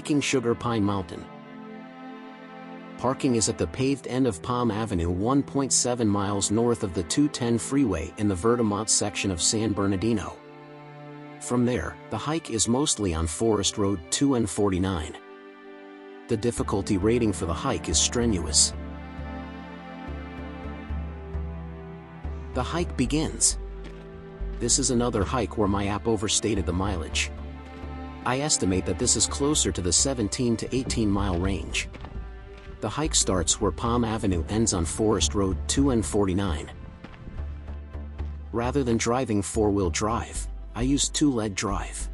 Hiking Sugarpine Mountain. Parking is at the paved end of Palm Avenue 1.7 miles north of the 210 freeway in the Vertimont section of San Bernardino. From there, the hike is mostly on Forest Road 2 and 49. The difficulty rating for the hike is strenuous. The hike begins. This is another hike where my app overstated the mileage. I estimate that this is closer to the 17 to 18 mile range. The hike starts where Palm Avenue ends on Forest Road 2 and 49. Rather than driving four-wheel drive, I used two-lead drive.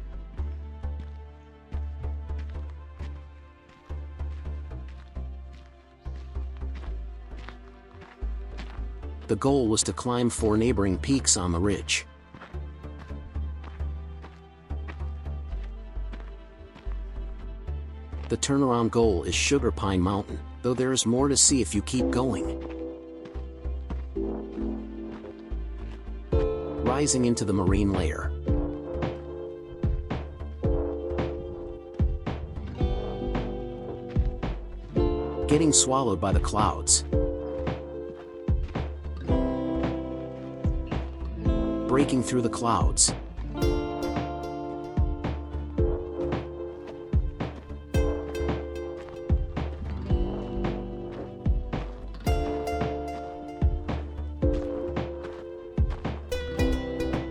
The goal was to climb 4 neighboring peaks on the ridge. The turnaround goal is Sugarpine Mountain, though there is more to see if you keep going. Rising into the marine layer. Getting swallowed by the clouds. Breaking through the clouds.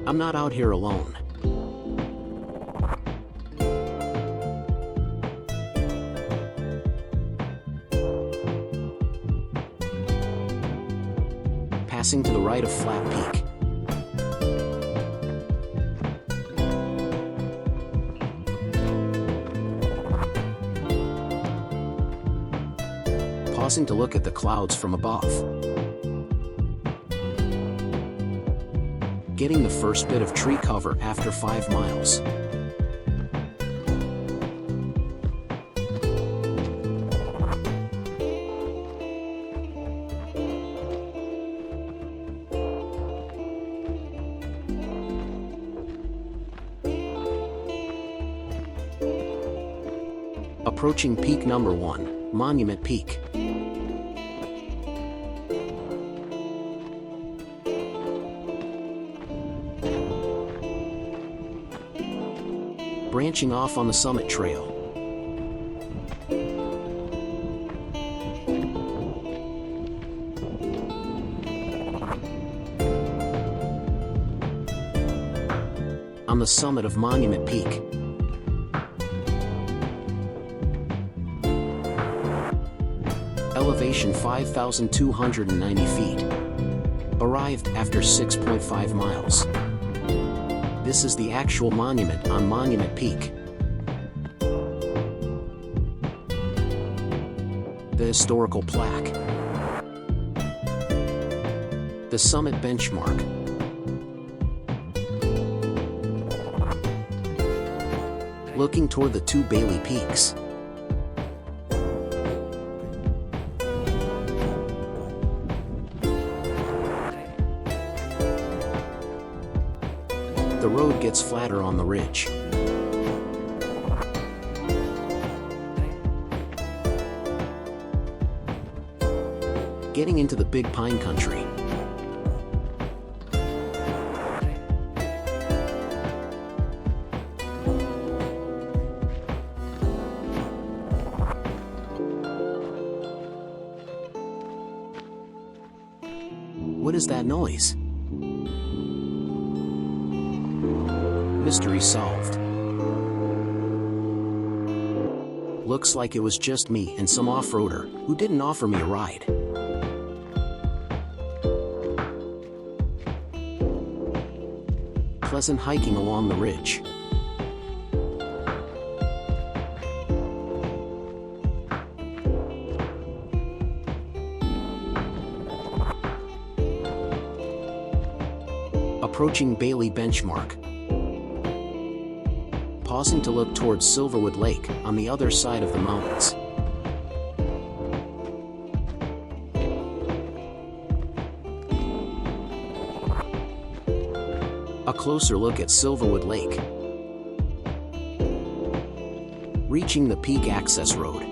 I'm not out here alone. Passing to the right of Flat Peak. Pausing to look at the clouds from above. Getting the first bit of tree cover after 5 miles. Approaching peak number 1, Monument Peak. Branching off on the summit trail. On the summit of Monument Peak. Elevation 5,290 feet. Arrived after 6.5 miles. This is the actual monument on Monument Peak. The historical plaque. The summit benchmark. Looking toward the 2 Bailey Peaks. The road gets flatter on the ridge. Getting into the Big Pine Country. What is that noise? Mystery solved. Looks like it was just me and some off-roader who didn't offer me a ride. Pleasant hiking along the ridge. Approaching Bailey Benchmark. Pausing to look towards Silverwood Lake on the other side of the mountains. A closer look at Silverwood Lake. Reaching the peak access road.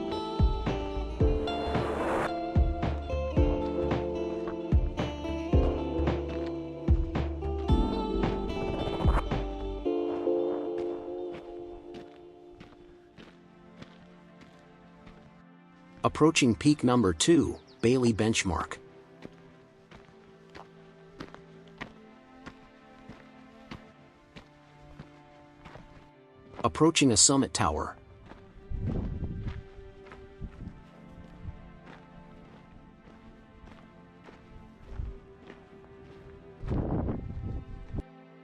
Approaching peak number 2, Bailey Benchmark. Approaching a summit tower.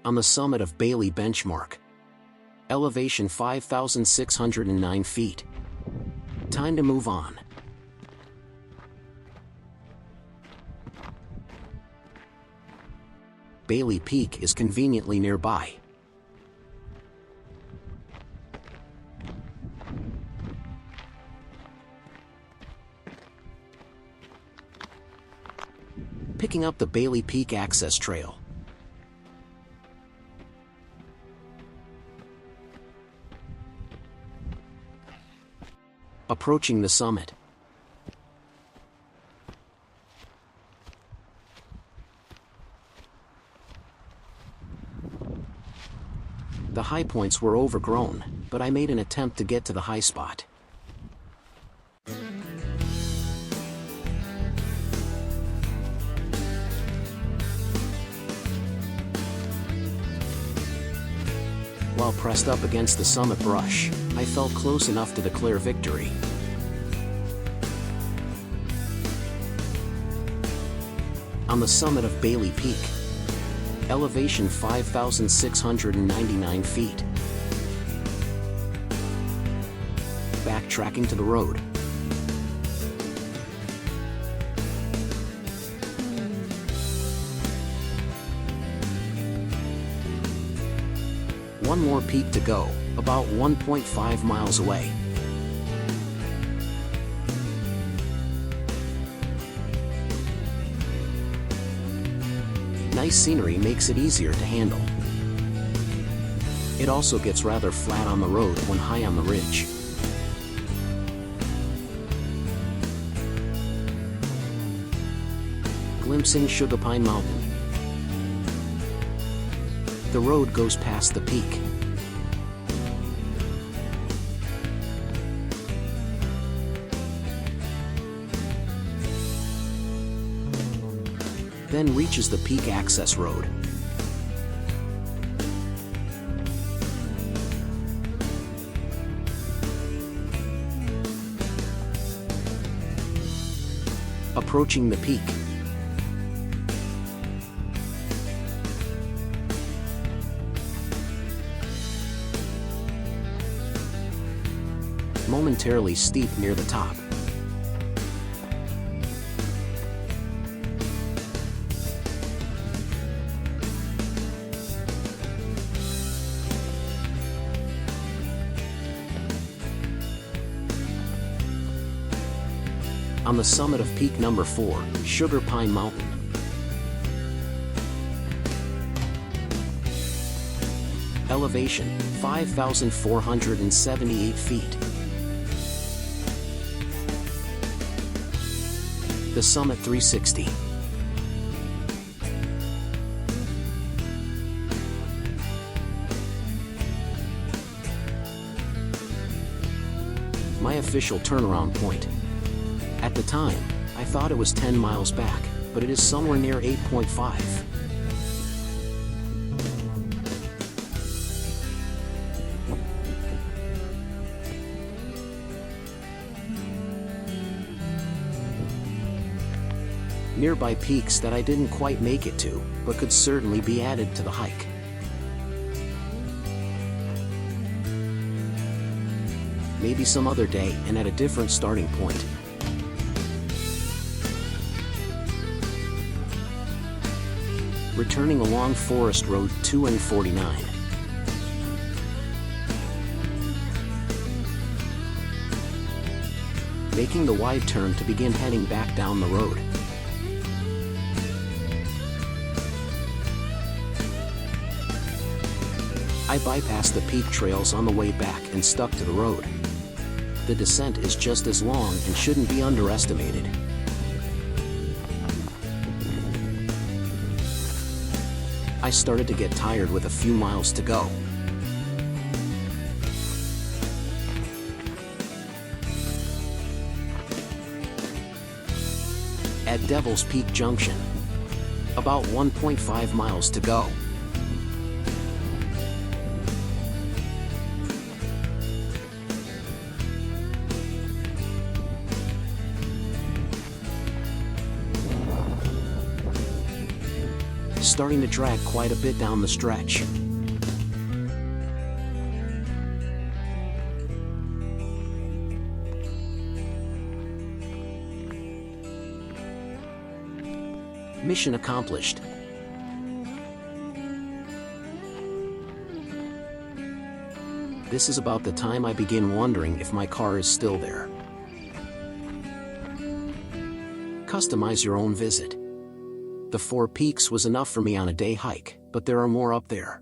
On the summit of Bailey Benchmark. Elevation 5,609 feet. Time to move on. Bailey Peak is conveniently nearby. Picking up the Bailey Peak access trail. Approaching the summit. The high points were overgrown, but I made an attempt to get to the high spot. While pressed up against the summit brush, I felt close enough to declare victory. On the summit of Bailey Peak. Elevation 5,699 feet. Backtracking to the road. One more peak to go, about 1.5 miles away. Nice scenery makes it easier to handle. It also gets rather flat on the road when high on the ridge. Glimpsing Sugarpine Mountain. The road goes past the peak. Then reaches the peak access road. Approaching the peak. Momentarily steep near the top. On the summit of peak number 4, Sugarpine Mountain. Elevation, 5,478 feet. The summit 360. My official turnaround point. At the time, I thought it was 10 miles back, but it is somewhere near 8.5. Nearby peaks that I didn't quite make it to, but could certainly be added to the hike. Maybe some other day and at a different starting point. Returning along Forest Road 2 and 49. Making the wide turn to begin heading back down the road. I bypassed the peak trails on the way back and stuck to the road. The descent is just as long and shouldn't be underestimated. I started to get tired with a few miles to go. At Devil's Peak Junction. About 1.5 miles to go. Starting to drag quite a bit down the stretch. Mission accomplished. This is about the time I begin wondering if my car is still there. Customize your own visit. The 4 peaks was enough for me on a day hike, but there are more up there.